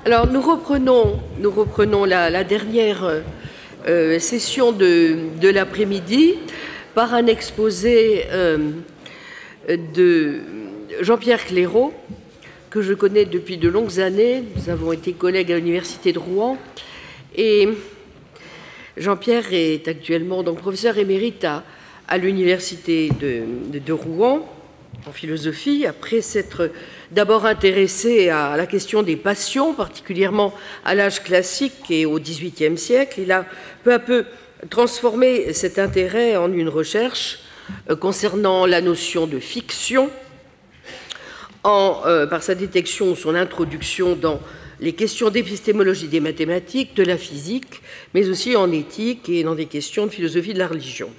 Alors, nous reprenons la dernière session de l'après-midi par un exposé de Jean-Pierre Clairaut, que je connais depuis de longues années. Nous avons été collègues à l'Université de Rouen. Et Jean-Pierre est actuellement donc professeur émérite à l'Université de Rouen, en philosophie, après s'être d'abord intéressé à la question des passions, particulièrement à l'âge classique et au XVIIIe siècle. Il a peu à peu transformé cet intérêt en une recherche concernant la notion de fiction, par sa détection ou son introduction dans les questions d'épistémologie des mathématiques, de la physique, mais aussi en éthique et dans des questions de philosophie de la religion.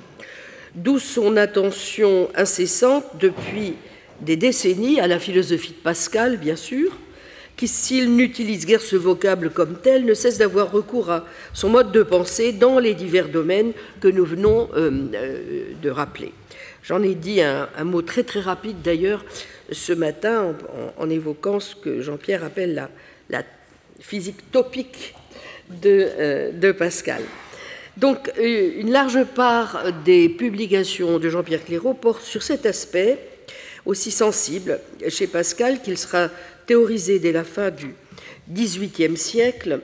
D'où son attention incessante depuis des décennies à la philosophie de Pascal, bien sûr, qui, s'il n'utilise guère ce vocable comme tel, ne cesse d'avoir recours à son mode de pensée dans les divers domaines que nous venons de rappeler. J'en ai dit un mot très très rapide d'ailleurs ce matin en évoquant ce que Jean-Pierre appelle la physique topique de Pascal. Donc, une large part des publications de Jean-Pierre Clairaut portent sur cet aspect aussi sensible chez Pascal qu'il sera théorisé dès la fin du XVIIIe siècle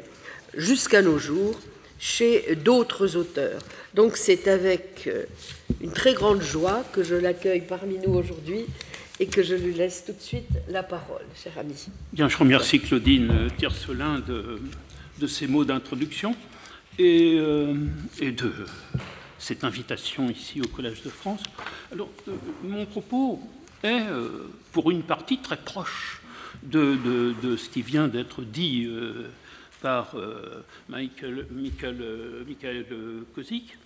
jusqu'à nos jours chez d'autres auteurs. Donc, c'est avec une très grande joie que je l'accueille parmi nous aujourd'hui et que je lui laisse tout de suite la parole, cher ami. Bien, je remercie Claudine Tiercelin de ces mots d'introduction. Et de cette invitation ici au Collège de France. Alors, mon propos est, pour une partie, très proche de ce qui vient d'être dit par Michael Kozik,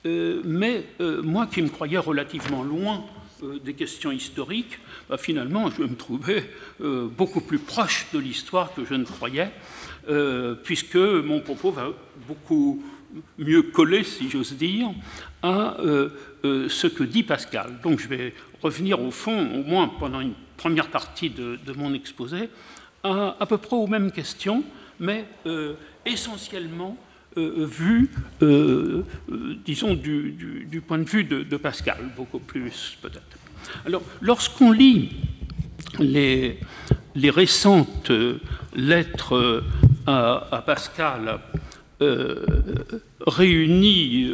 mais moi qui me croyais relativement loin des questions historiques, finalement, je me trouvais beaucoup plus proche de l'histoire que je ne croyais, puisque mon propos va beaucoup mieux coller, si j'ose dire, à ce que dit Pascal. Donc je vais revenir au fond, au moins pendant une première partie de mon exposé, à peu près aux mêmes questions, mais essentiellement vu, disons, du point de vue de Pascal, beaucoup plus peut-être. Alors, lorsqu'on lit les récentes lettres à Pascal réunies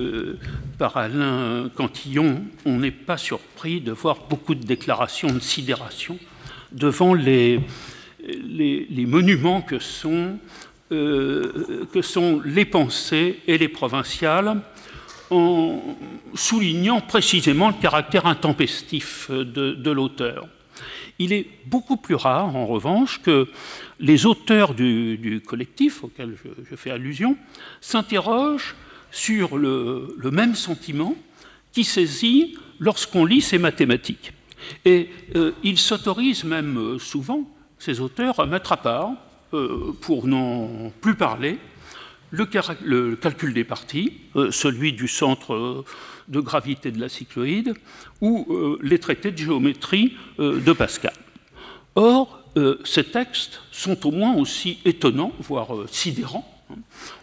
par Alain Cantillon, on n'est pas surpris de voir beaucoup de déclarations de sidération devant les monuments que sont les pensées et les provinciales, en soulignant précisément le caractère intempestif de l'auteur. Il est beaucoup plus rare, en revanche, que les auteurs du collectif auquel je fais allusion s'interrogent sur le même sentiment qui saisit lorsqu'on lit ces mathématiques. Et ils s'autorisent même souvent, ces auteurs, à mettre à part, pour n'en plus parler, le calcul des parties, celui du centre de gravité de la cycloïde, ou les traités de géométrie de Pascal. Or, ces textes sont au moins aussi étonnants, voire sidérants,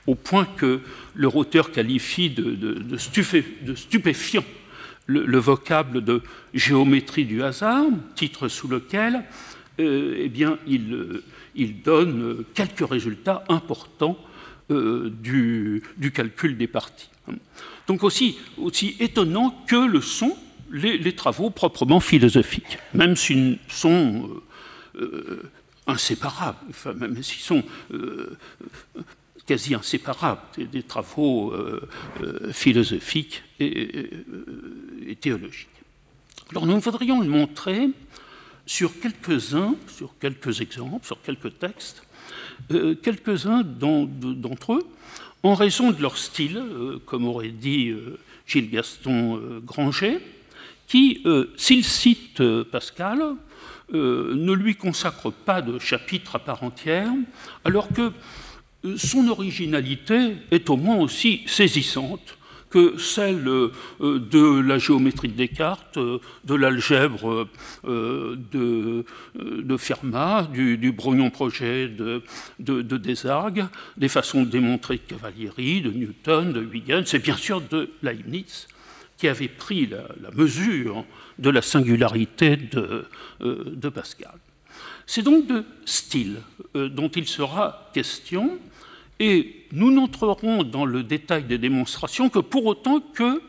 au point que leur auteur qualifie de stupéfiant le vocable de géométrie du hasard, titre sous lequel eh bien, il donne quelques résultats importants du calcul des parties. Donc aussi étonnant que le sont les travaux proprement philosophiques, même s'ils sont inséparables, enfin, même s'ils sont quasi inséparables des travaux philosophiques et théologiques. Alors nous voudrions le montrer sur quelques exemples, sur quelques textes, quelques-uns d'entre eux, en raison de leur style, comme aurait dit Gilles Gaston Granger, qui, s'il cite Pascal, ne lui consacre pas de chapitre à part entière, alors que son originalité est au moins aussi saisissante que celle de la géométrie de Descartes, de l'algèbre de Fermat, du brouillon projet de Desargues, des façons de démontrer de Cavalieri, de Newton, de Huygens, et bien sûr de Leibniz, qui avait pris la mesure de la singularité de Pascal. C'est donc de style dont il sera question, et nous n'entrerons dans le détail des démonstrations que pour autant que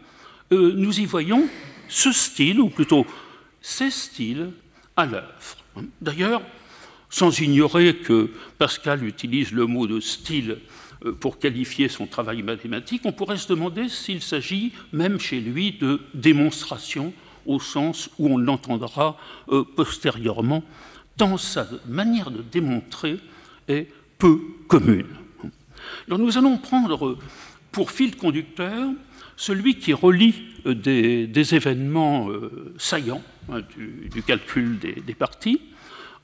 nous y voyons ce style, ou plutôt ces styles, à l'œuvre. D'ailleurs, sans ignorer que Pascal utilise le mot de style pour qualifier son travail mathématique, on pourrait se demander s'il s'agit même chez lui de démonstration au sens où on l'entendra postérieurement, tant sa manière de démontrer est peu commune. Alors nous allons prendre pour fil conducteur celui qui relie des événements saillants du calcul des parties,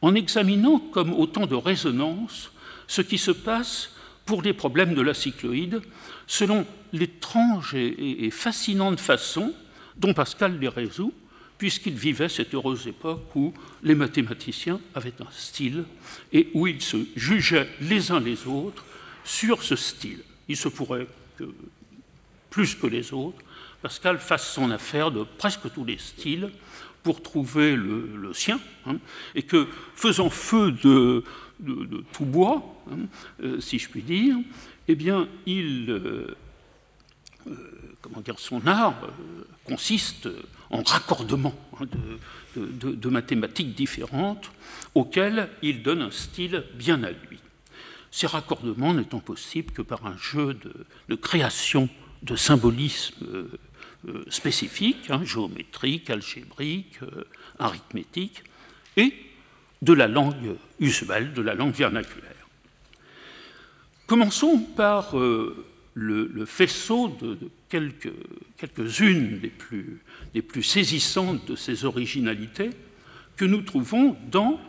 en examinant comme autant de résonances ce qui se passe pour les problèmes de la cycloïde, selon l'étrange et fascinante façon dont Pascal les résout, puisqu'il vivait cette heureuse époque où les mathématiciens avaient un style et où ils se jugeaient les uns les autres sur ce style. Il se pourrait que, plus que les autres, Pascal fasse son affaire de presque tous les styles pour trouver le sien, et que, faisant feu de tout bois, si je puis dire, eh bien, son art consiste en raccordement de mathématiques différentes auxquelles il donne un style bien à lui. Ces raccordements n'étant possibles que par un jeu de création de symbolisme spécifiques, géométriques, algébriques, arithmétiques, et de la langue usuelle, de la langue vernaculaire. Commençons par le faisceau de quelques-unes des plus saisissantes de ces originalités que nous trouvons dans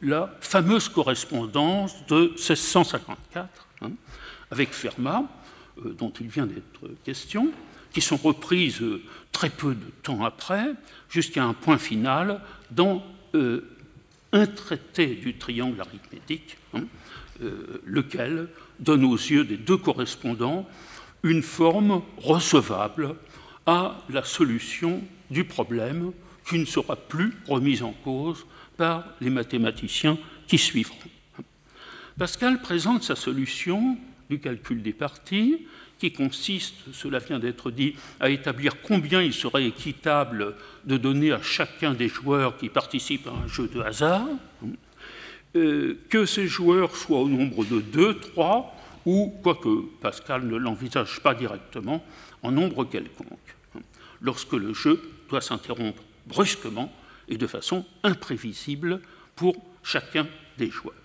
la fameuse correspondance de 1654 avec Fermat, dont il vient d'être question, qui sont reprises très peu de temps après, jusqu'à un point final dans un traité du triangle arithmétique, lequel donne aux yeux des deux correspondants une forme recevable à la solution du problème qui ne sera plus remise en cause par les mathématiciens qui suivront. Pascal présente sa solution du calcul des parties, qui consiste, cela vient d'être dit, à établir combien il serait équitable de donner à chacun des joueurs qui participent à un jeu de hasard, que ces joueurs soient au nombre de 2, 3, ou, quoique Pascal ne l'envisage pas directement, en nombre quelconque, lorsque le jeu doit s'interrompre brusquement et de façon imprévisible pour chacun des joueurs.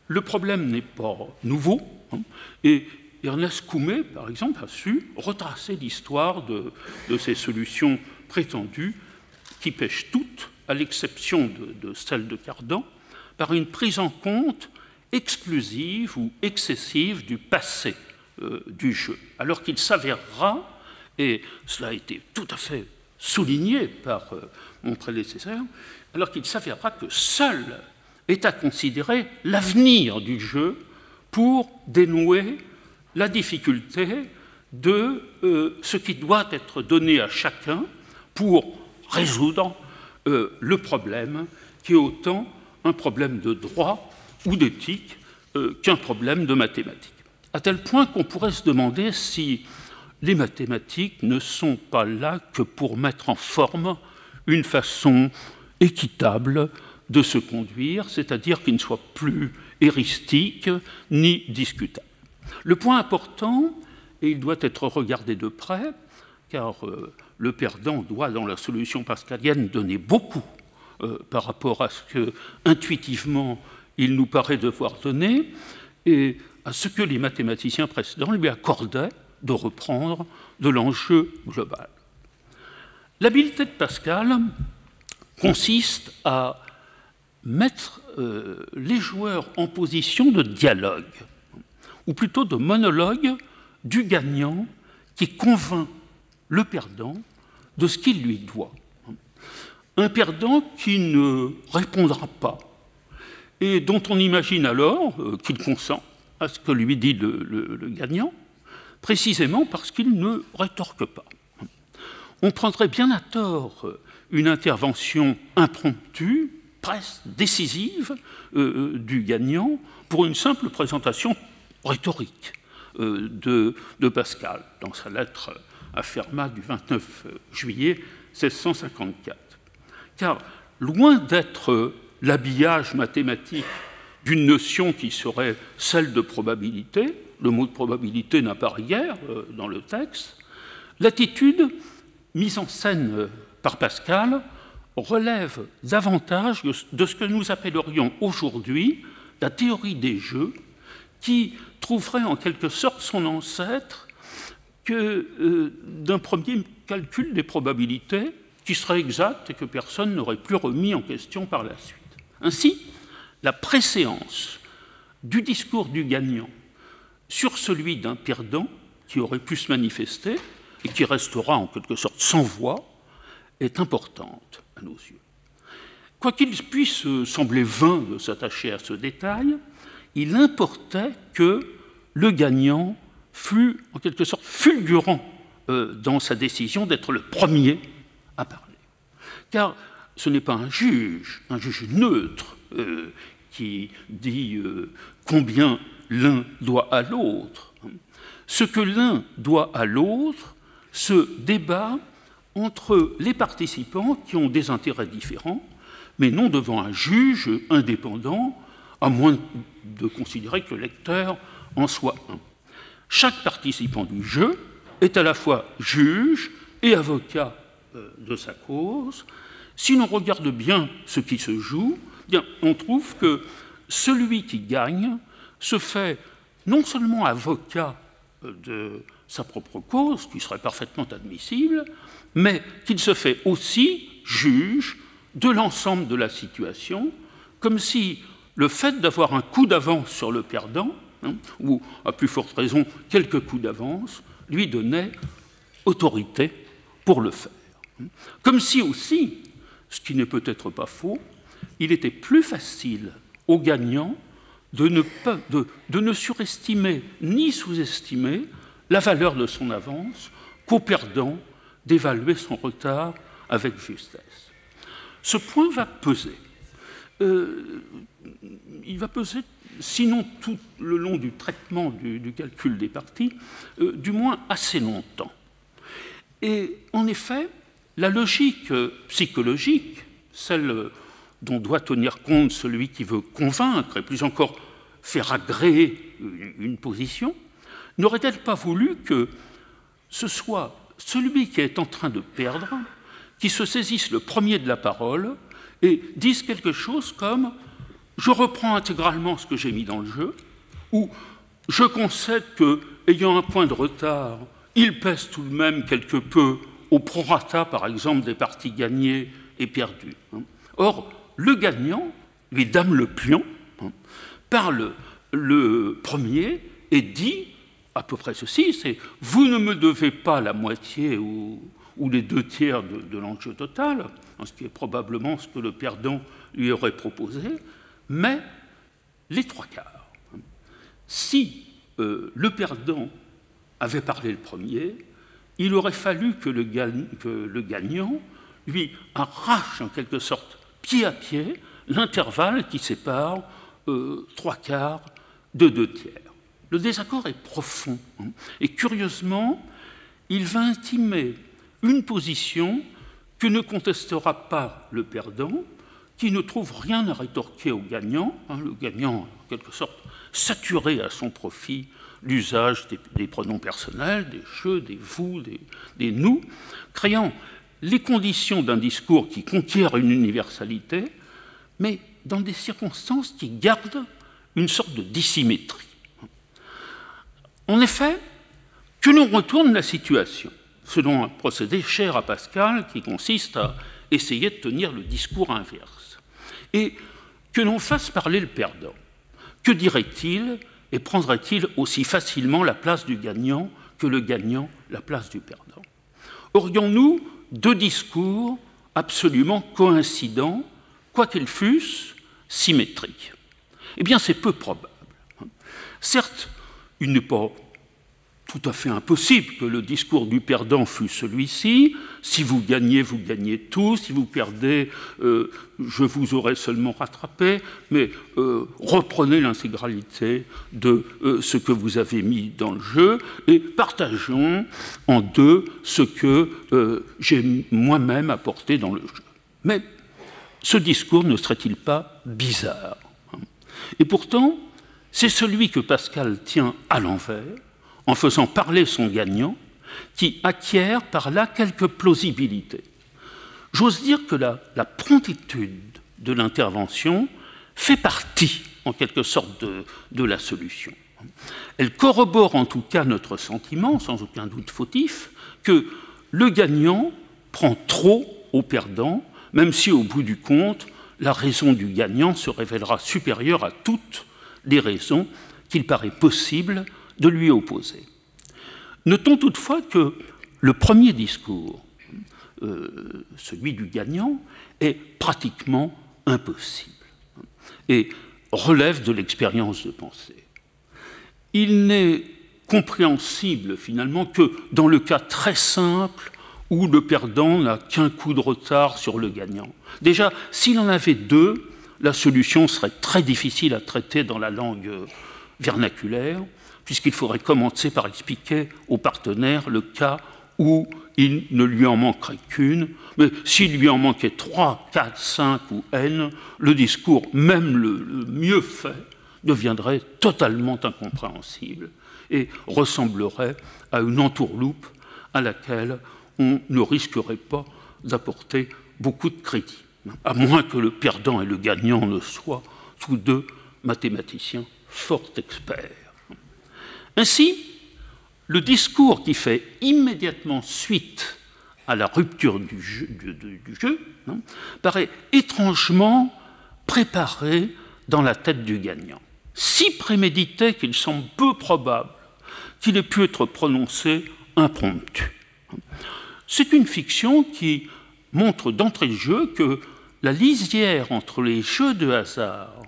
Le problème n'est pas nouveau, et Ernest Coumet, par exemple, a su retracer l'histoire de ces solutions prétendues qui pêchent toutes, à l'exception de celle de Cardan, par une prise en compte exclusive ou excessive du passé du jeu, alors qu'il s'avérera, et cela a été tout à fait souligné par mon prédécesseur, alors qu'il s'avérera que seul est à considérer l'avenir du jeu pour dénouer la difficulté de ce qui doit être donné à chacun pour résoudre le problème, qui est autant un problème de droit ou d'éthique qu'un problème de mathématiques. À tel point qu'on pourrait se demander si les mathématiques ne sont pas là que pour mettre en forme une façon équitable de se conduire, c'est-à-dire qu'il ne soit plus héristique ni discutable. Le point important, et il doit être regardé de près, car le perdant doit, dans la solution pascalienne, donner beaucoup par rapport à ce que, intuitivement, il nous paraît devoir donner, et à ce que les mathématiciens précédents lui accordaient de reprendre de l'enjeu global. L'habileté de Pascal consiste à mettre les joueurs en position de dialogue, ou plutôt de monologue du gagnant qui convainc le perdant de ce qu'il lui doit. Un perdant qui ne répondra pas et dont on imagine alors qu'il consent à ce que lui dit le gagnant, précisément parce qu'il ne rétorque pas. On prendrait bien à tort une intervention impromptue, presque décisive, du gagnant pour une simple présentation rhétorique de Pascal dans sa lettre à Fermat du 29 juillet 1654. Car loin d'être l'habillage mathématique d'une notion qui serait celle de probabilité, le mot de probabilité n'apparaît guère dans le texte, l'attitude mise en scène par Pascal relève davantage de ce que nous appellerions aujourd'hui la théorie des jeux, qui trouverait en quelque sorte son ancêtre que d'un premier calcul des probabilités qui serait exact et que personne n'aurait plus remis en question par la suite. Ainsi, la préséance du discours du gagnant sur celui d'un perdant qui aurait pu se manifester et qui restera en quelque sorte sans voix est importante à nos yeux. Quoi qu'il puisse sembler vain de s'attacher à ce détail, il importait que le gagnant fût en quelque sorte fulgurant dans sa décision d'être le premier à parler. Car ce n'est pas un juge neutre qui dit combien l'un doit à l'autre. Ce que l'un doit à l'autre se débat entre les participants qui ont des intérêts différents, mais non devant un juge indépendant, à moins de considérer que le lecteur en soit un. Chaque participant du jeu est à la fois juge et avocat de sa cause. Si l'on regarde bien ce qui se joue, bien, on trouve que celui qui gagne se fait non seulement avocat de sa propre cause, qui serait parfaitement admissible, mais qu'il se fait aussi juge de l'ensemble de la situation, comme si le fait d'avoir un coup d'avance sur le perdant, ou à plus forte raison quelques coups d'avance, lui donnait autorité pour le faire. Comme si aussi, ce qui n'est peut-être pas faux, il était plus facile au gagnant de ne surestimer ni sous-estimer la valeur de son avance qu'au perdant d'évaluer son retard avec justesse. Ce point va peser. Il va peser, sinon tout le long du traitement du calcul des parties, du moins assez longtemps. Et en effet, la logique psychologique, celle dont doit tenir compte celui qui veut convaincre, et plus encore faire agréer une position, n'aurait-elle pas voulu que ce soit celui qui est en train de perdre qui se saisisse le premier de la parole et dise quelque chose comme « je reprends intégralement ce que j'ai mis dans le jeu » ou « je concède que, ayant un point de retard, il pèse tout de même quelque peu au prorata, par exemple, des parties gagnées et perdues ». Or, le gagnant, lui dame le pion, parle le premier et dit à peu près ceci, c'est « vous ne me devez pas la moitié ou les 2/3 de l'enjeu total », ce qui est probablement ce que le perdant lui aurait proposé, mais les 3/4. Si le perdant avait parlé le premier, il aurait fallu que le gagnant lui arrache en quelque sorte pied à pied l'intervalle qui sépare 3/4 de 2/3. Le désaccord est profond et curieusement, il va intimer une position que ne contestera pas le perdant, qui ne trouve rien à rétorquer au gagnant, le gagnant en quelque sorte saturé à son profit l'usage des pronoms personnels, des je, des vous, des nous, créant les conditions d'un discours qui conquiert une universalité, mais dans des circonstances qui gardent une sorte de dissymétrie. En effet, que l'on retourne la situation, selon un procédé cher à Pascal qui consiste à essayer de tenir le discours inverse, et que l'on fasse parler le perdant, que dirait-il et prendrait-il aussi facilement la place du gagnant que le gagnant la place du perdant. Aurions-nous deux discours absolument coïncidents, quoi qu'ils fussent symétriques? Eh bien, c'est peu probable. Certes, il n'est pas tout à fait impossible que le discours du perdant fût celui-ci. Si vous gagnez tout. Si vous perdez, je vous aurai seulement rattrapé. Mais reprenez l'intégralité de ce que vous avez mis dans le jeu et partageons en deux ce que j'ai moi-même apporté dans le jeu. Mais ce discours ne serait-il pas bizarre? Et pourtant, c'est celui que Pascal tient à l'envers, en faisant parler son gagnant, qui acquiert par là quelque plausibilité. J'ose dire que la promptitude de l'intervention fait partie, en quelque sorte, de la solution. Elle corrobore en tout cas notre sentiment, sans aucun doute fautif, que le gagnant prend trop au perdant, même si au bout du compte, la raison du gagnant se révélera supérieure à toutes les raisons qu'il paraît possible de lui opposer. Notons toutefois que le premier discours, celui du gagnant, est pratiquement impossible et relève de l'expérience de pensée. Il n'est compréhensible finalement que dans le cas très simple où le perdant n'a qu'un coup de retard sur le gagnant. Déjà, s'il en avait deux, la solution serait très difficile à traiter dans la langue vernaculaire, puisqu'il faudrait commencer par expliquer au partenaire le cas où il ne lui en manquerait qu'une, mais s'il lui en manquait 3, 4, 5 ou n, le discours, même le mieux fait, deviendrait totalement incompréhensible et ressemblerait à une entourloupe à laquelle on ne risquerait pas d'apporter beaucoup de crédit, à moins que le perdant et le gagnant ne soient tous deux mathématiciens fort experts. Ainsi, le discours qui fait immédiatement suite à la rupture du jeu paraît étrangement préparé dans la tête du gagnant, si prémédité qu'il semble peu probable qu'il ait pu être prononcé impromptu. C'est une fiction qui montre d'entrée de jeu que la lisière entre les jeux de hasard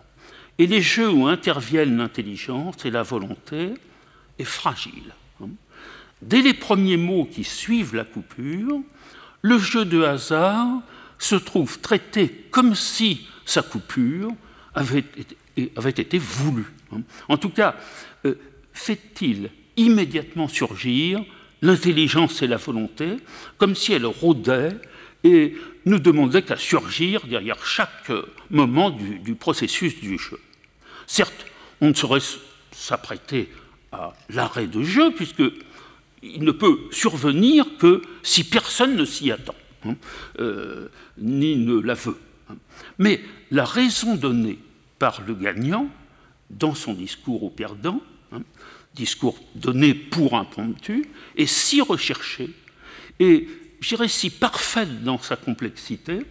et les jeux où interviennent l'intelligence et la volonté est fragile. Dès les premiers mots qui suivent la coupure, le jeu de hasard se trouve traité comme si sa coupure avait été voulue. En tout cas, fait-il immédiatement surgir l'intelligence et la volonté, comme si elles rôdaient et ne demandaient qu'à surgir derrière chaque moment du processus du jeu. Certes, on ne saurait s'apprêter à l'arrêt de jeu, puisqu'il ne peut survenir que si personne ne s'y attend, ni ne la veut. Mais la raison donnée par le gagnant dans son discours au perdant, discours donné pour impromptu, est si recherchée et, je dirais, si parfaite dans sa complexité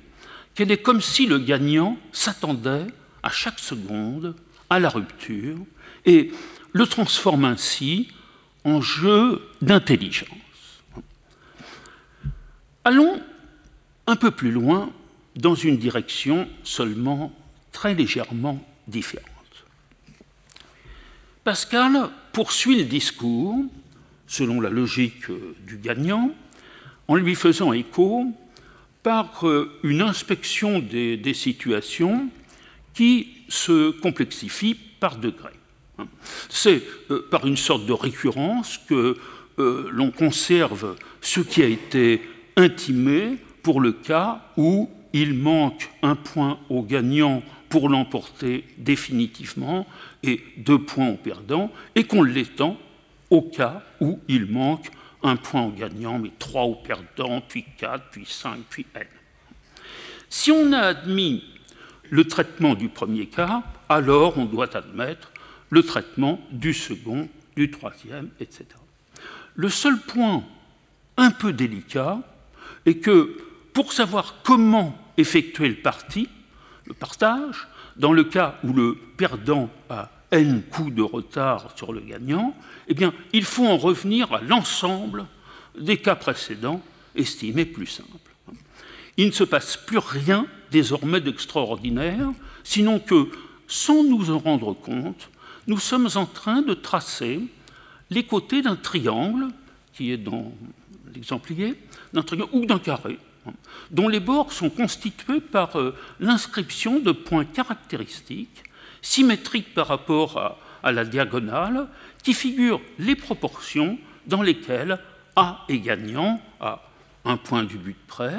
qu'elle est comme si le gagnant s'attendait à chaque seconde à la rupture et le transforme ainsi en jeu d'intelligence. Allons un peu plus loin dans une direction seulement très légèrement différente. Pascal poursuit le discours, selon la logique du gagnant, en lui faisant écho par une inspection des situations qui se complexifient par degrés. C'est par une sorte de récurrence que l'on conserve ce qui a été intimé pour le cas où il manque un point au gagnant pour l'emporter définitivement et 2 points au perdant, et qu'on l'étend au cas où il manque un point au gagnant, mais 3 au perdant, puis 4, puis 5, puis n. Si on a admis le traitement du premier cas, alors on doit admettre le traitement du second, du troisième, etc. Le seul point un peu délicat est que pour savoir comment effectuer le partage, dans le cas où le perdant a n coups de retard sur le gagnant, eh bien, il faut en revenir à l'ensemble des cas précédents, estimés plus simples. Il ne se passe plus rien désormais d'extraordinaire, sinon que, sans nous en rendre compte, nous sommes en train de tracer les côtés d'un triangle, qui est dans l'exemplier, d'un triangle ou d'un carré, dont les bords sont constitués par l'inscription de points caractéristiques, symétriques par rapport à la diagonale, qui figurent les proportions dans lesquelles A est gagnant, à un point du but près,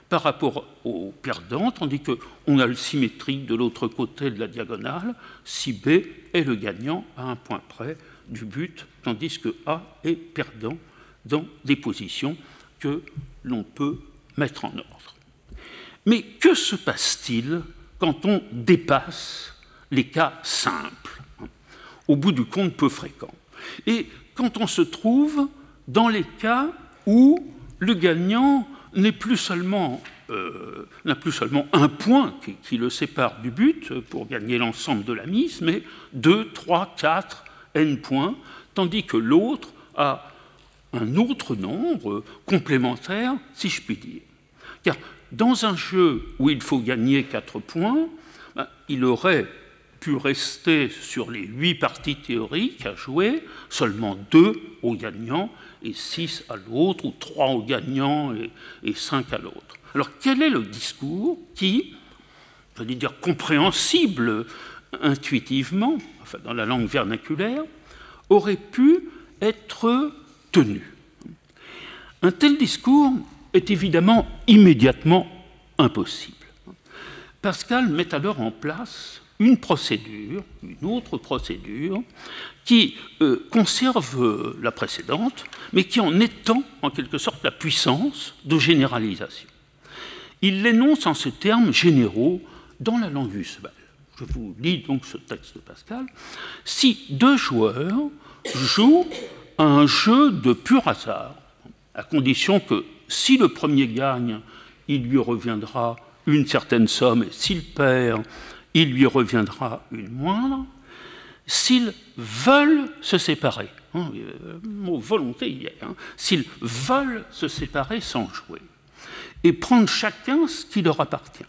par rapport au perdant, tandis qu'on a le symétrique de l'autre côté de la diagonale, si B est le gagnant à un point près du but, tandis que A est perdant dans des positions que l'on peut mettre en ordre. Mais que se passe-t-il quand on dépasse les cas simples, au bout du compte peu fréquents, et quand on se trouve dans les cas où le gagnant n'a plus seulement un point qui le sépare du but pour gagner l'ensemble de la mise, mais 2, 3, 4, n points, tandis que l'autre a un autre nombre complémentaire, si je puis dire. Car dans un jeu où il faut gagner 4 points, il aurait pu rester sur les 8 parties théoriques à jouer, seulement 2 au gagnant et 6 à l'autre, ou 3 au gagnant et 5 à l'autre. Alors quel est le discours qui, je vais dire compréhensible intuitivement, enfin dans la langue vernaculaire, aurait pu être tenu? Un tel discours est évidemment immédiatement impossible. Pascal met alors en place une autre procédure, qui conserve la précédente, mais qui en étend en quelque sorte la puissance de généralisation. Il l'énonce en ces termes généraux dans la langue usuelle. Je vous lis donc ce texte de Pascal. Si 2 joueurs jouent à un jeu de pur hasard, à condition que si le premier gagne, il lui reviendra une certaine somme, et s'il perd, il lui reviendra une moindre, s'ils veulent se séparer, le mot volonté y est, s'ils veulent se séparer sans jouer, et prendre chacun ce qui leur appartient.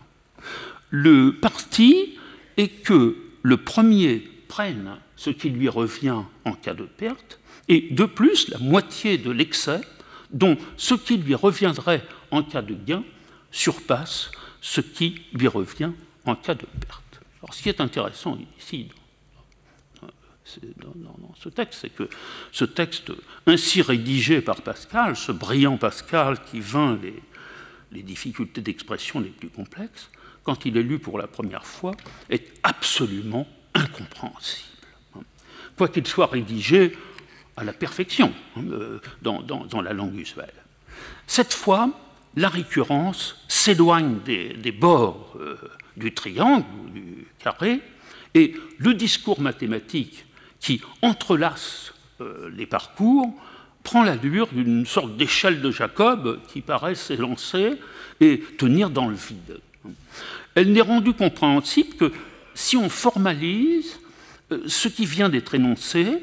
Le parti est que le premier prenne ce qui lui revient en cas de perte, et de plus, la moitié de l'excès, dont ce qui lui reviendrait en cas de gain surpasse ce qui lui revient en cas de perte. Alors, ce qui est intéressant ici, dans ce texte, c'est que ce texte ainsi rédigé par Pascal, ce brillant Pascal qui vainc les difficultés d'expression les plus complexes, quand il est lu pour la première fois, est absolument incompréhensible. Quoiqu'il soit rédigé à la perfection dans la langue usuelle. Cette fois, la récurrence s'éloigne des bords du triangle ou du carré, et le discours mathématique qui entrelace les parcours prend l'allure d'une sorte d'échelle de Jacob qui paraît s'élancer et tenir dans le vide. Elle n'est rendue compréhensible que si on formalise ce qui vient d'être énoncé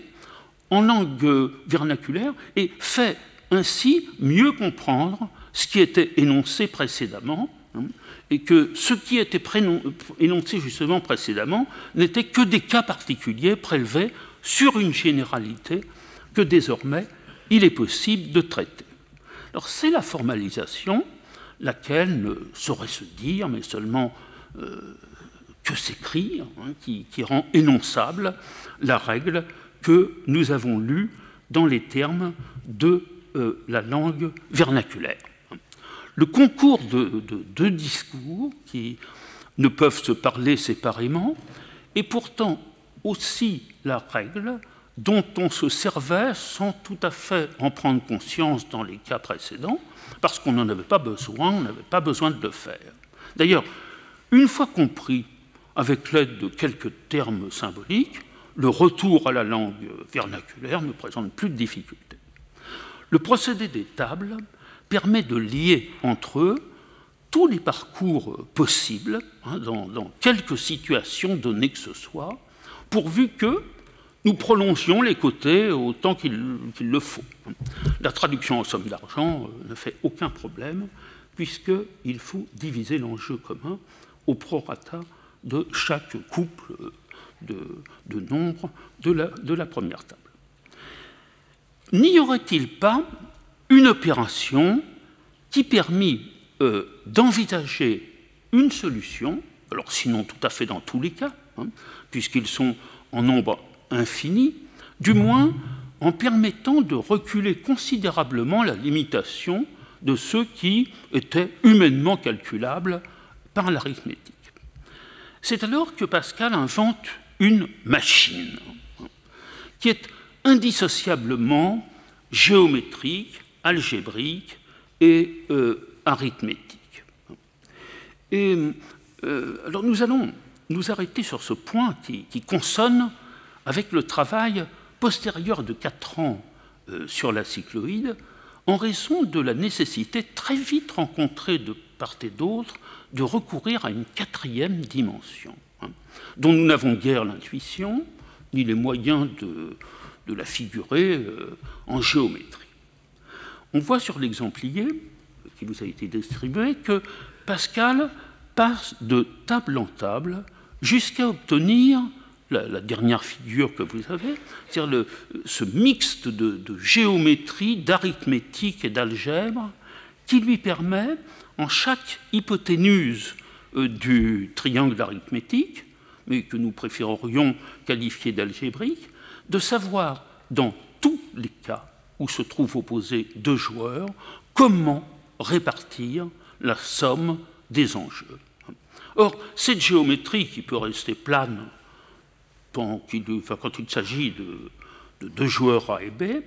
en langue vernaculaire et fait ainsi mieux comprendre ce qui était énoncé précédemment, et que ce qui était énoncé justement précédemment n'était que des cas particuliers prélevés sur une généralité que désormais il est possible de traiter. Alors c'est la formalisation, laquelle ne saurait se dire, mais seulement que s'écrire, qui rend énonçable la règle que nous avons lue dans les termes de la langue vernaculaire. Le concours de deux discours qui ne peuvent se parler séparément est pourtant aussi la règle dont on se servait sans tout à fait en prendre conscience dans les cas précédents, parce qu'on n'en avait pas besoin, on n'avait pas besoin de le faire. D'ailleurs, une fois compris avec l'aide de quelques termes symboliques, le retour à la langue vernaculaire ne présente plus de difficultés. Le procédé des tables permet de lier entre eux tous les parcours possibles, dans quelque situation donnée que ce soit, pourvu que nous prolongions les côtés autant qu'il le faut. La traduction en somme d'argent ne fait aucun problème, puisqu'il faut diviser l'enjeu commun au prorata de chaque couple de nombres de la première table. N'y aurait-il pas une opération qui permit d'envisager une solution, alors sinon tout à fait dans tous les cas, puisqu'ils sont en nombre infini, du moins en permettant de reculer considérablement la limitation de ceux qui étaient humainement calculables par l'arithmétique. C'est alors que Pascal invente une machine qui est indissociablement géométrique, algébrique et arithmétique. Et alors nous allons nous arrêter sur ce point qui consonne avec le travail postérieur de 4 ans sur la cycloïde, en raison de la nécessité très vite rencontrée de part et d'autre de recourir à une 4e dimension, dont nous n'avons guère l'intuition, ni les moyens de la figurer en géométrie. On voit sur l'exemplier, qui vous a été distribué, que Pascal passe de table en table jusqu'à obtenir la dernière figure que vous avez, c'est-à-dire ce mixte de géométrie, d'arithmétique et d'algèbre qui lui permet, en chaque hypoténuse du triangle arithmétique, mais que nous préférerions qualifier d'algébrique, de savoir dans tous les cas où se trouvent opposés 2 joueurs comment répartir la somme des enjeux. Or, cette géométrie qui peut rester plane quand il s'agit de 2 joueurs A et B,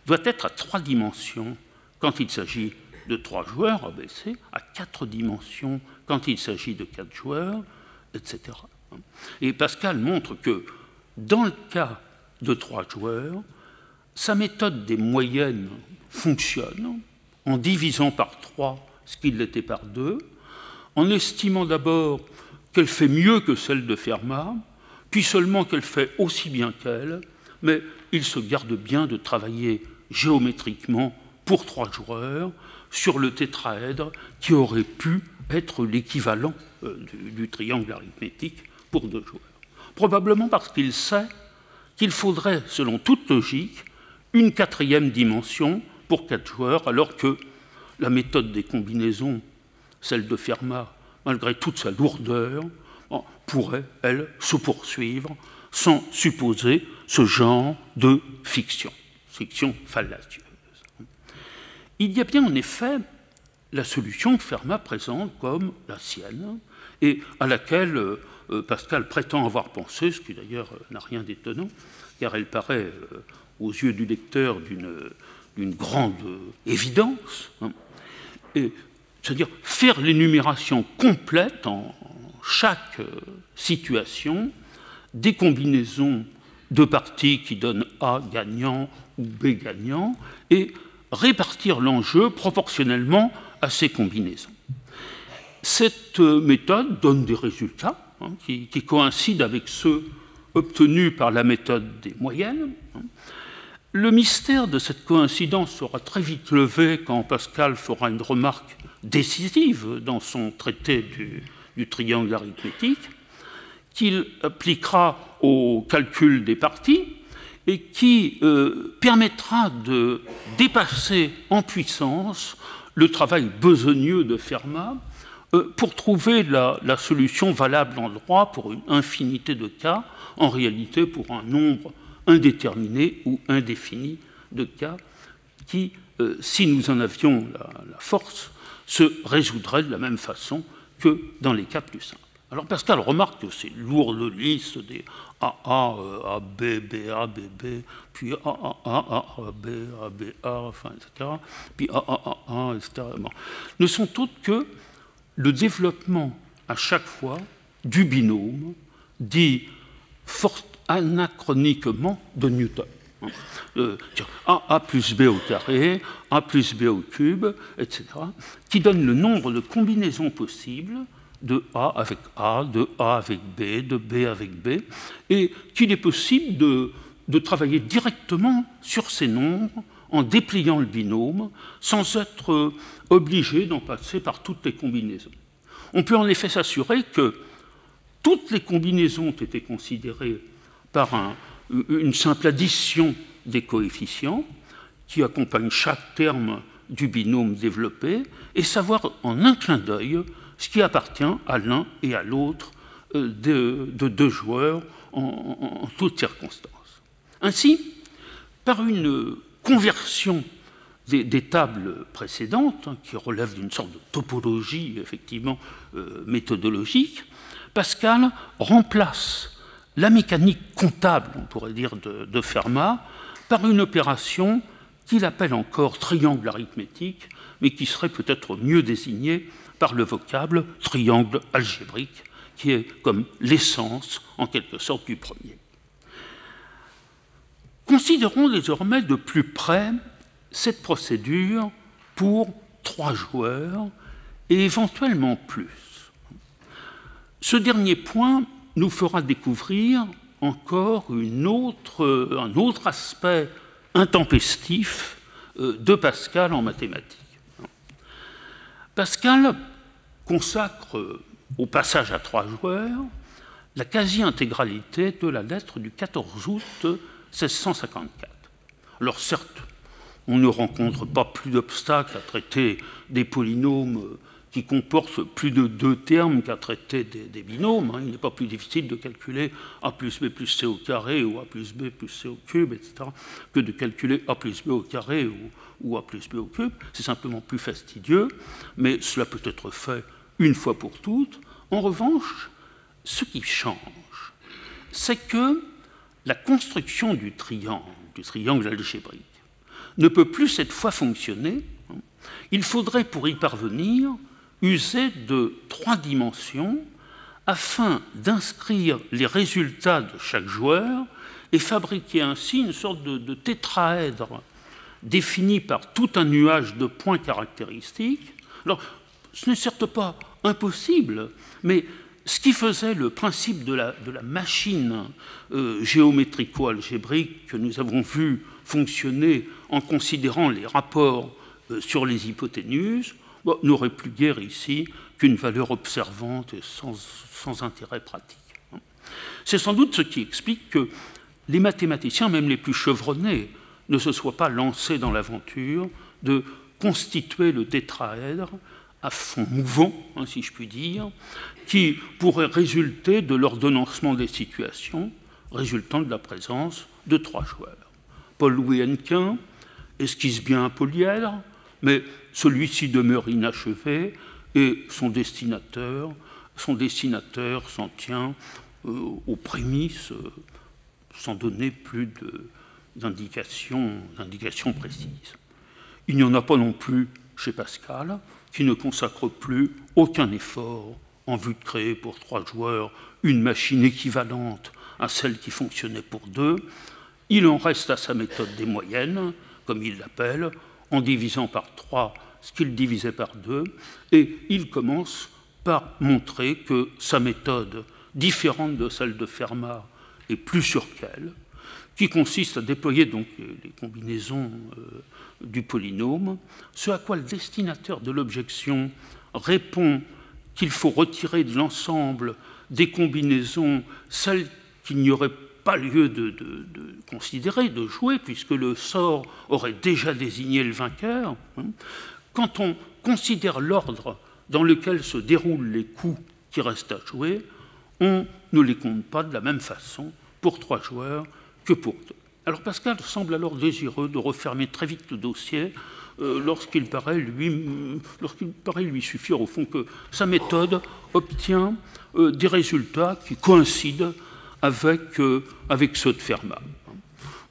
doit être à 3 dimensions quand il s'agit de 3 joueurs, A, B, C, à 4 dimensions quand il s'agit de 4 joueurs, etc. Et Pascal montre que, dans le cas de 3 joueurs, sa méthode des moyennes fonctionne en divisant par 3 ce qu'il l'était par 2, en estimant d'abord qu'elle fait mieux que celle de Fermat, puis seulement qu'elle fait aussi bien qu'elle, mais il se garde bien de travailler géométriquement pour 3 joueurs sur le tétraèdre qui aurait pu être l'équivalent du triangle arithmétique pour 2 joueurs. Probablement parce qu'il sait qu'il faudrait, selon toute logique, une 4e dimension pour 4 joueurs, alors que la méthode des combinaisons, celle de Fermat, malgré toute sa lourdeur, pourrait, elle, se poursuivre sans supposer ce genre de fiction fallacieuse. Il y a bien en effet la solution que Fermat présente comme la sienne et à laquelle Pascal prétend avoir pensé, ce qui d'ailleurs n'a rien d'étonnant, car elle paraît aux yeux du lecteur d'une grande évidence, c'est-à-dire faire l'énumération complète en chaque situation des combinaisons de parties qui donnent A gagnant ou B gagnant et répartir l'enjeu proportionnellement à ces combinaisons. Cette méthode donne des résultats qui coïncident avec ceux obtenus par la méthode des moyennes. Le mystère de cette coïncidence sera très vite levé quand Pascal fera une remarque décisive dans son traité du triangle arithmétique, qu'il appliquera au calcul des parties et qui permettra de dépasser en puissance le travail besogneux de Fermat pour trouver la solution valable en droit pour une infinité de cas, en réalité pour un nombre indéterminé ou indéfini de cas qui, si nous en avions la force, se résoudrait de la même façon que dans les cas plus simples. Alors Pascal remarque que ces lourdes listes des AA, AB, BA, BB, puis AA, AB, ABA, enfin, etc., puis AA, etc., bon, ne sont autres que le développement à chaque fois du binôme dit fort anachroniquement de Newton. A plus B au carré, A plus B au cube, etc., qui donne le nombre de combinaisons possibles de A avec A, de A avec B, de B avec B, et qu'il est possible de travailler directement sur ces nombres en dépliant le binôme, sans être obligé d'en passer par toutes les combinaisons. On peut en effet s'assurer que toutes les combinaisons ont été considérées par une simple addition des coefficients qui accompagnent chaque terme du binôme développé, et savoir en un clin d'œil ce qui appartient à l'un et à l'autre de deux joueurs en toutes circonstances. Ainsi, par une conversion des tables précédentes, qui relèvent d'une sorte de topologie effectivement méthodologique, Pascal remplace la mécanique comptable, on pourrait dire, de Fermat, par une opération qu'il appelle encore triangle arithmétique, mais qui serait peut-être mieux désignée par le vocable triangle algébrique, qui est comme l'essence, en quelque sorte, du premier. Considérons désormais de plus près cette procédure pour 3 joueurs et éventuellement plus. Ce dernier point nous fera découvrir encore un autre aspect intempestif de Pascal en mathématiques. Pascal consacre au passage à 3 joueurs la quasi-intégralité de la lettre du 14 août 1654. Alors certes, on ne rencontre pas plus d'obstacles à traiter des polynômes qui comportent plus de 2 termes qu'à traiter des binômes. Il n'est pas plus difficile de calculer a plus b plus c au carré ou a plus b plus c au cube, etc., que de calculer a plus b au carré ou a plus b au cube. C'est simplement plus fastidieux, mais cela peut être fait une fois pour toutes. En revanche, ce qui change, c'est que la construction du triangle algébrique, ne peut plus cette fois fonctionner. Il faudrait, pour y parvenir, user de 3 dimensions afin d'inscrire les résultats de chaque joueur et fabriquer ainsi une sorte de tétraèdre défini par tout un nuage de points caractéristiques. Alors, ce n'est certes pas impossible, mais ce qui faisait le principe de la machine géométrico-algébrique que nous avons vu fonctionner en considérant les rapports sur les hypoténuses, n'aurait plus guère ici qu'une valeur observante et sans intérêt pratique. C'est sans doute ce qui explique que les mathématiciens, même les plus chevronnés, ne se soient pas lancés dans l'aventure de constituer le tétraèdre à fond mouvant, si je puis dire, qui pourrait résulter de l'ordonnancement des situations résultant de la présence de 3 joueurs. Paul-Louis Hennequin esquisse bien un polyèdre, mais celui-ci demeure inachevé et son destinateur s'en tient aux prémices sans donner plus d'indications précises. Il n'y en a pas non plus chez Pascal, qui ne consacre plus aucun effort en vue de créer pour 3 joueurs une machine équivalente à celle qui fonctionnait pour 2. Il en reste à sa méthode des moyennes, comme il l'appelle, en divisant par 3 ce qu'il divisait par 2, et il commence par montrer que sa méthode, différente de celle de Fermat, est plus sûre qu'elle, qui consiste à déployer donc les combinaisons du polynôme, ce à quoi le destinateur de l'objection répond qu'il faut retirer de l'ensemble des combinaisons celles qu'il n'y aurait pas lieu de considérer, de jouer, puisque le sort aurait déjà désigné le vainqueur. Quand on considère l'ordre dans lequel se déroulent les coups qui restent à jouer, on ne les compte pas de la même façon pour 3 joueurs que pour 2. Alors Pascal semble alors désireux de refermer très vite le dossier lorsqu'il paraît lui suffire au fond que sa méthode obtient des résultats qui coïncident avec ceux de Fermat.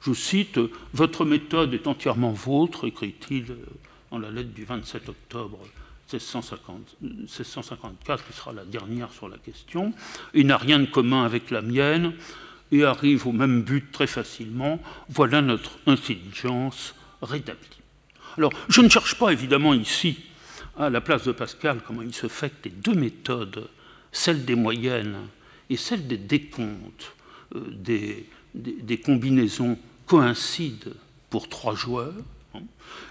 Je cite « Votre méthode est entièrement vôtre », écrit-il dans la lettre du 27 octobre 1654, qui sera la dernière sur la question, et n'a rien de commun avec la mienne, et arrive au même but très facilement. Voilà notre intelligence rétablie. Alors, je ne cherche pas évidemment ici, à la place de Pascal, comment il se fait que les 2 méthodes celle des moyennes et celle des décomptes des combinaisons coïncident pour 3 joueurs.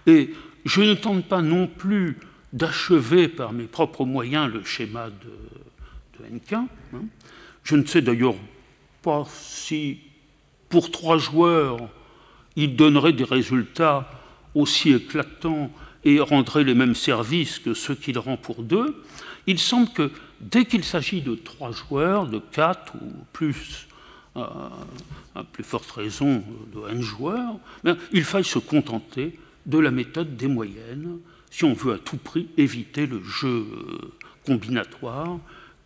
Et je ne tente pas non plus d'achever par mes propres moyens le schéma de Hennequin. Je ne sais d'ailleurs pas si, pour 3 joueurs, il donnerait des résultats aussi éclatants et rendrait les mêmes services que ceux qu'il rend pour 2. Il semble que dès qu'il s'agit de 3 joueurs, de 4 ou plus, à plus forte raison de N joueurs, il faille se contenter de la méthode des moyennes si on veut à tout prix éviter le jeu combinatoire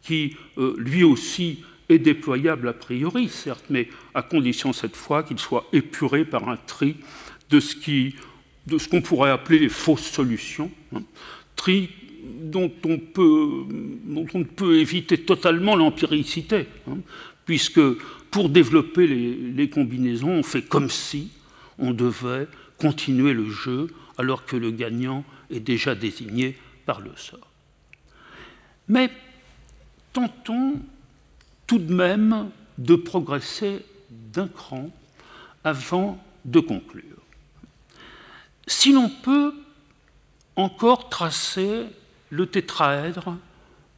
qui, lui aussi, est déployable a priori, certes, mais à condition cette fois qu'il soit épuré par un tri de ce qu'on pourrait appeler les fausses solutions, tri dont on ne peut éviter totalement l'empiricité, puisque pour développer les combinaisons, on fait comme si on devait continuer le jeu alors que le gagnant est déjà désigné par le sort. Mais tentons tout de même de progresser d'un cran avant de conclure. Si l'on peut encore tracer le tétraèdre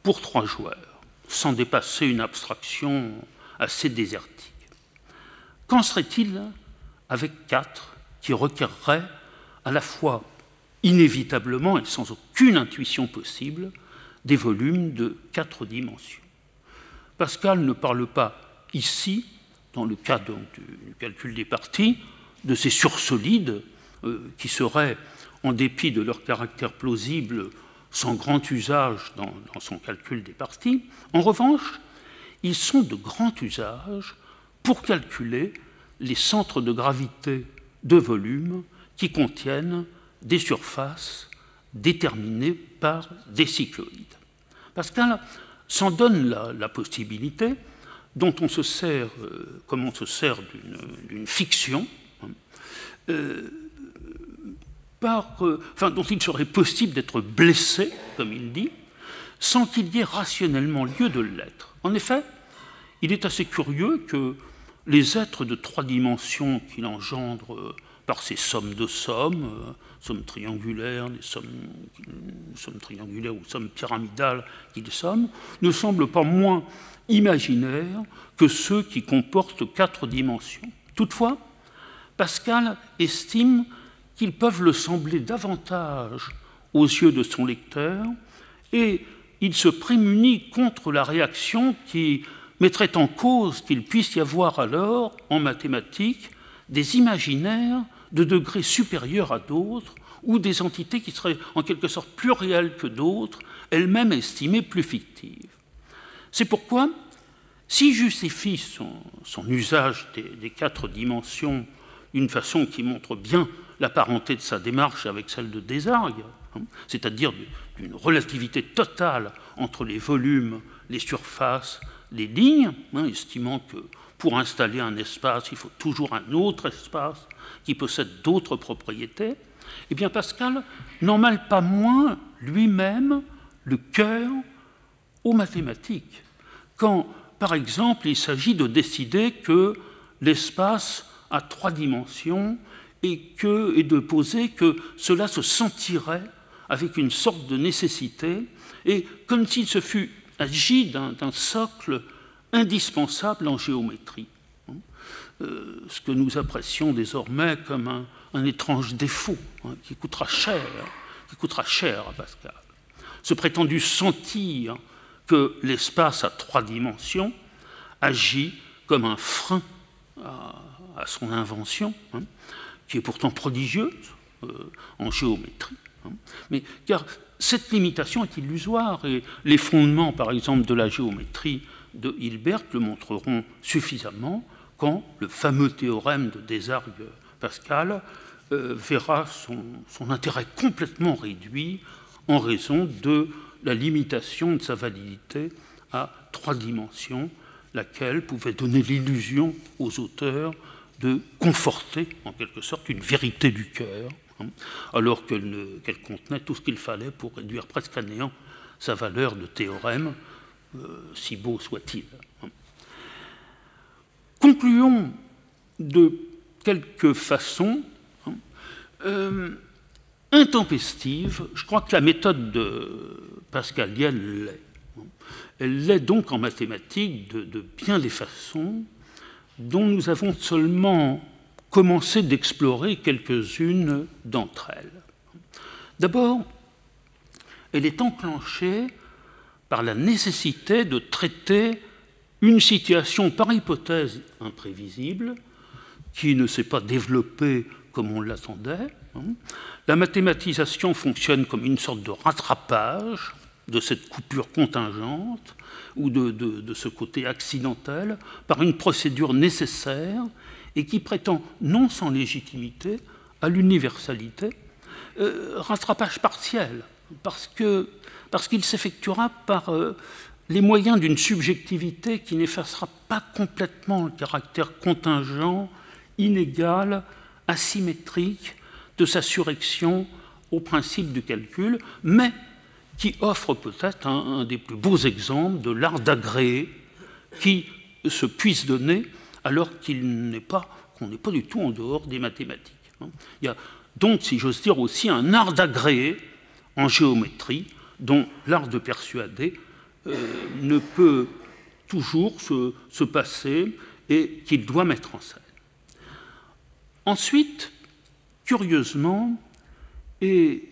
pour 3 joueurs, sans dépasser une abstraction assez désertique, qu'en serait-il avec 4 qui requerraient à la fois inévitablement et sans aucune intuition possible des volumes de 4 dimensions? Pascal ne parle pas ici, dans le cas du calcul des parties, de ces sursolides qui seraient, en dépit de leur caractère plausible, sans grand usage dans son calcul des parties. En revanche, ils sont de grand usage pour calculer les centres de gravité de volume qui contiennent des surfaces déterminées par des cycloïdes. Pascal s'en donne la possibilité, dont on se sert, comme on se sert d'une fiction, dont il serait possible d'être blessé, comme il dit, sans qu'il y ait rationnellement lieu de l'être. En effet, il est assez curieux que les êtres de 3 dimensions qu'il engendre par ces sommes de sommes, sommes triangulaires, des sommes triangulaires ou sommes pyramidales qu'ils somment, ne semblent pas moins imaginaires que ceux qui comportent 4 dimensions. Toutefois, Pascal estime qu'ils peuvent le sembler davantage aux yeux de son lecteur, et il se prémunit contre la réaction qui mettrait en cause qu'il puisse y avoir alors, en mathématiques, des imaginaires de degrés supérieurs à d'autres, ou des entités qui seraient en quelque sorte plus réelles que d'autres, elles-mêmes estimées plus fictives. C'est pourquoi, s'il justifie son usage des 4 dimensions d'une façon qui montre bien la parenté de sa démarche avec celle de Desargues, c'est-à-dire d'une relativité totale entre les volumes, les surfaces, les lignes, estimant que pour installer un espace, il faut toujours un autre espace qui possède d'autres propriétés, eh bien Pascal n'en mêle pas moins lui-même le cœur aux mathématiques. Quand, par exemple, il s'agit de décider que l'espace a 3 dimensions et de poser que cela se sentirait avec une sorte de nécessité, et comme s'il se fût agi d'un socle indispensable en géométrie, ce que nous apprécions désormais comme un étrange défaut qui coûtera cher à Pascal. Ce prétendu sentir que l'espace à 3 dimensions agit comme un frein à son invention, qui est pourtant prodigieuse en géométrie. Mais car cette limitation est illusoire, et les fondements, par exemple, de la géométrie de Hilbert le montreront suffisamment quand le fameux théorème de Desargues-Pascal verra son intérêt complètement réduit en raison de la limitation de sa validité à 3 dimensions, laquelle pouvait donner l'illusion aux auteurs de conforter, en quelque sorte, une vérité du cœur, alors qu'elle contenait tout ce qu'il fallait pour réduire presque à néant sa valeur de théorème, si beau soit-il. Concluons de quelque façon intempestive. Je crois que la méthode pascalienne l'est. Elle l'est donc en mathématiques de bien des façons dont nous avons seulement commencé d'explorer quelques-unes d'entre elles. D'abord, elle est enclenchée par la nécessité de traiter une situation par hypothèse imprévisible qui ne s'est pas développée comme on l'attendait. La mathématisation fonctionne comme une sorte de rattrapage de cette coupure contingente ou de ce côté accidentel par une procédure nécessaire et qui prétend, non sans légitimité, à l'universalité, rattrapage partiel, parce qu'il s'effectuera par les moyens d'une subjectivité qui n'effacera pas complètement le caractère contingent, inégal, asymétrique de sa surrection au principe du calcul, mais qui offre peut-être un des plus beaux exemples de l'art d'agréer qui se puisse donner alors qu'on n'est pas du tout en dehors des mathématiques. Il y a donc, si j'ose dire, aussi un art d'agréer en géométrie dont l'art de persuader ne peut toujours se passer et qu'il doit mettre en scène. Ensuite, curieusement, et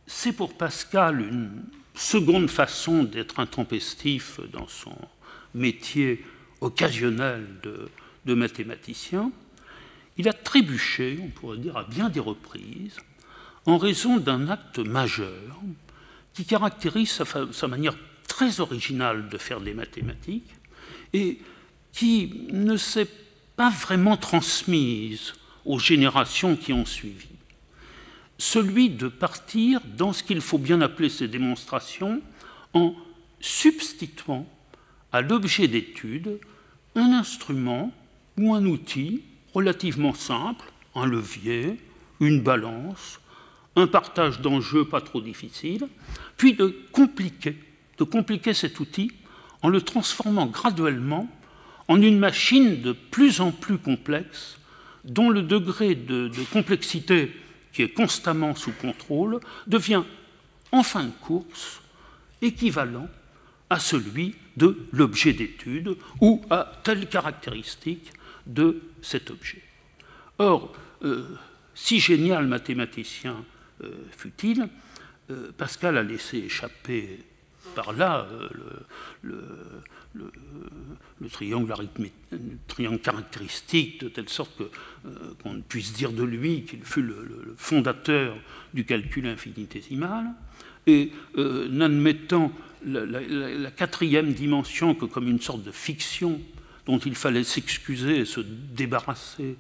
c'est pour Pascal une seconde façon d'être intempestif dans son métier occasionnel de mathématicien, il a trébuché, on pourrait dire à bien des reprises, en raison d'un acte majeur qui caractérise sa manière très originale de faire des mathématiques et qui ne s'est pas vraiment transmise aux générations qui ont suivi. Celui de partir dans ce qu'il faut bien appeler ses démonstrations en substituant à l'objet d'étude un instrument ou un outil relativement simple, un levier, une balance, un partage d'enjeux pas trop difficile, puis de compliquer cet outil en le transformant graduellement en une machine de plus en plus complexe, dont le degré de complexité qui est constamment sous contrôle devient en fin de course équivalent à celui de l'objet d'étude ou à telle caractéristique de cet objet. Or, si génial mathématicien fut-il, Pascal a laissé échapper par là le triangle caractéristique, de telle sorte qu'on ne puisse dire de lui qu'il fut le fondateur du calcul infinitésimal, et n'admettant la quatrième dimension que comme une sorte de fiction dont il fallait s'excuser et se débarrasser,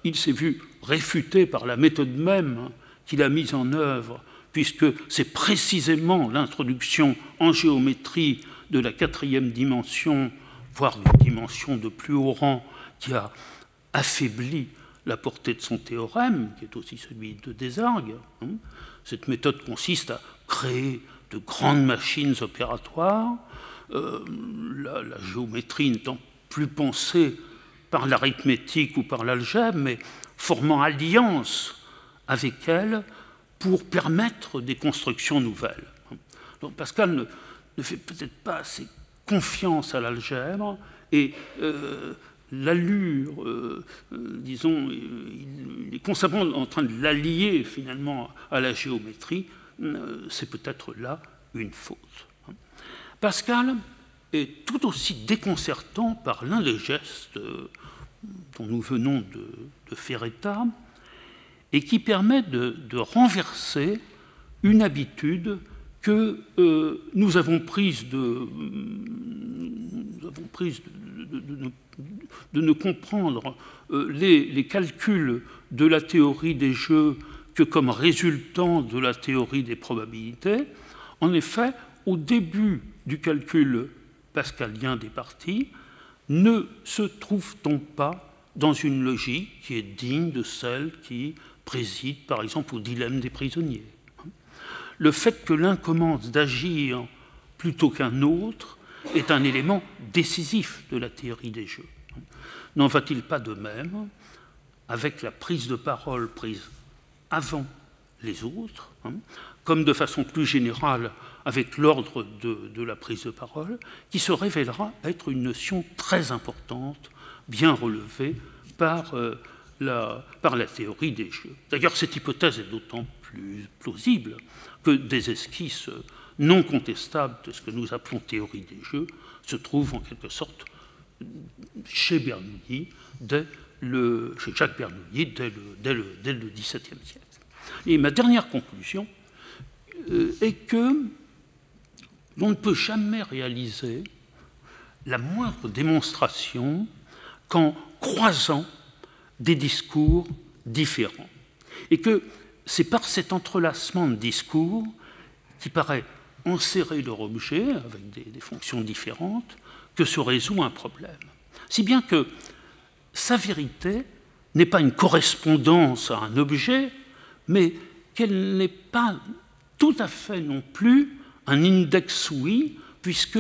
il s'est vu réfuté par la méthode même qu'il a mise en œuvre, puisque c'est précisément l'introduction en géométrie de la quatrième dimension, voire d'une dimension de plus haut rang, qui a affaibli la portée de son théorème, qui est aussi celui de Desargues. Cette méthode consiste à créer de grandes machines opératoires, la géométrie n'étant plus pensée par l'arithmétique ou par l'algèbre, mais formant alliance avec elle pour permettre des constructions nouvelles. Donc Pascal ne fait peut-être pas assez confiance à l'algèbre et l'allure, disons, il est constamment en train de l'allier finalement à la géométrie, c'est peut-être là une faute. Pascal est tout aussi déconcertant par l'un des gestes dont nous venons de faire état et qui permet de renverser une habitude que nous avons prise de ne comprendre les calculs de la théorie des jeux que comme résultant de la théorie des probabilités. En effet, au début du calcul pascalien des parties, ne se trouve-t-on pas dans une logique qui est digne de celle qui préside, par exemple, au dilemme des prisonniers? Le fait que l'un commence d'agir plutôt qu'un autre est un élément décisif de la théorie des jeux. N'en va-t-il pas de même avec la prise de parole prise avant les autres, comme de façon plus générale avec l'ordre de la prise de parole, qui se révélera être une notion très importante, bien relevée par la théorie des jeux. D'ailleurs, cette hypothèse est d'autant plus plausible que des esquisses non contestables de ce que nous appelons théorie des jeux se trouvent en quelque sorte chez Bernoulli, chez Jacques Bernoulli, dès le XVIIe siècle. Et ma dernière conclusion est que l'on ne peut jamais réaliser la moindre démonstration qu'en croisant des discours différents. Et que c'est par cet entrelacement de discours qui paraît enserrer leur objet avec des fonctions différentes que se résout un problème. Si bien que sa vérité n'est pas une correspondance à un objet, mais qu'elle n'est pas tout à fait non plus un index sui, puisque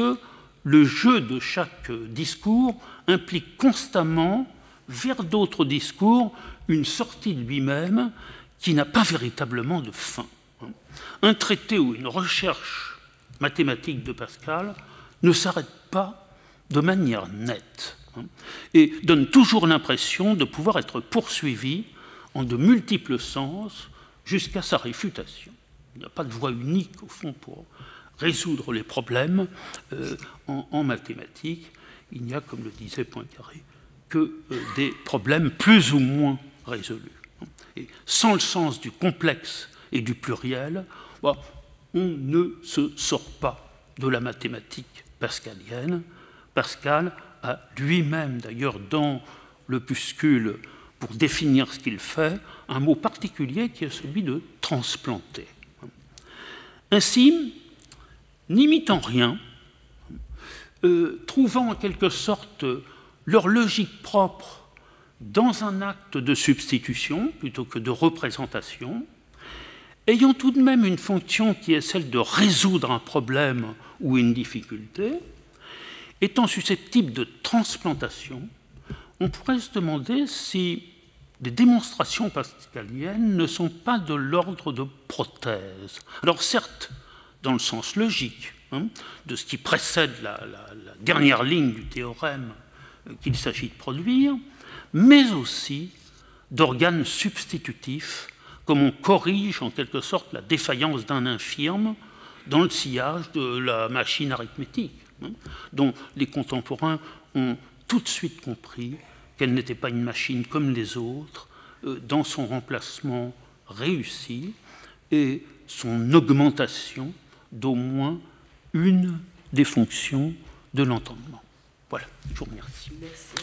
le jeu de chaque discours implique constamment, vers d'autres discours, une sortie de lui-même qui n'a pas véritablement de fin. Un traité ou une recherche mathématique de Pascal ne s'arrête pas de manière nette et donne toujours l'impression de pouvoir être poursuivi en de multiples sens jusqu'à sa réfutation. Il n'y a pas de voie unique, au fond, pour résoudre les problèmes en mathématiques. Il n'y a, comme le disait Poincaré, que des problèmes plus ou moins résolus. Et sans le sens du complexe et du pluriel, on ne se sort pas de la mathématique pascalienne. Pascal a lui-même, d'ailleurs, dans l'opuscule, pour définir ce qu'il fait, un mot particulier qui est celui de transplanter. Ainsi, n'imitant rien, trouvant en quelque sorte leur logique propre dans un acte de substitution plutôt que de représentation, ayant tout de même une fonction qui est celle de résoudre un problème ou une difficulté, étant susceptible de transplantation, on pourrait se demander si les démonstrations pascaliennes ne sont pas de l'ordre de prothèses. Alors certes, dans le sens logique de ce qui précède la dernière ligne du théorème qu'il s'agit de produire, mais aussi d'organes substitutifs, comme on corrige en quelque sorte la défaillance d'un infirme dans le sillage de la machine arithmétique, dont les contemporains ont tout de suite compris qu'elle n'était pas une machine comme les autres, dans son remplacement réussi et son augmentation d'au moins une des fonctions de l'entendement. Voilà, je vous remercie. Merci.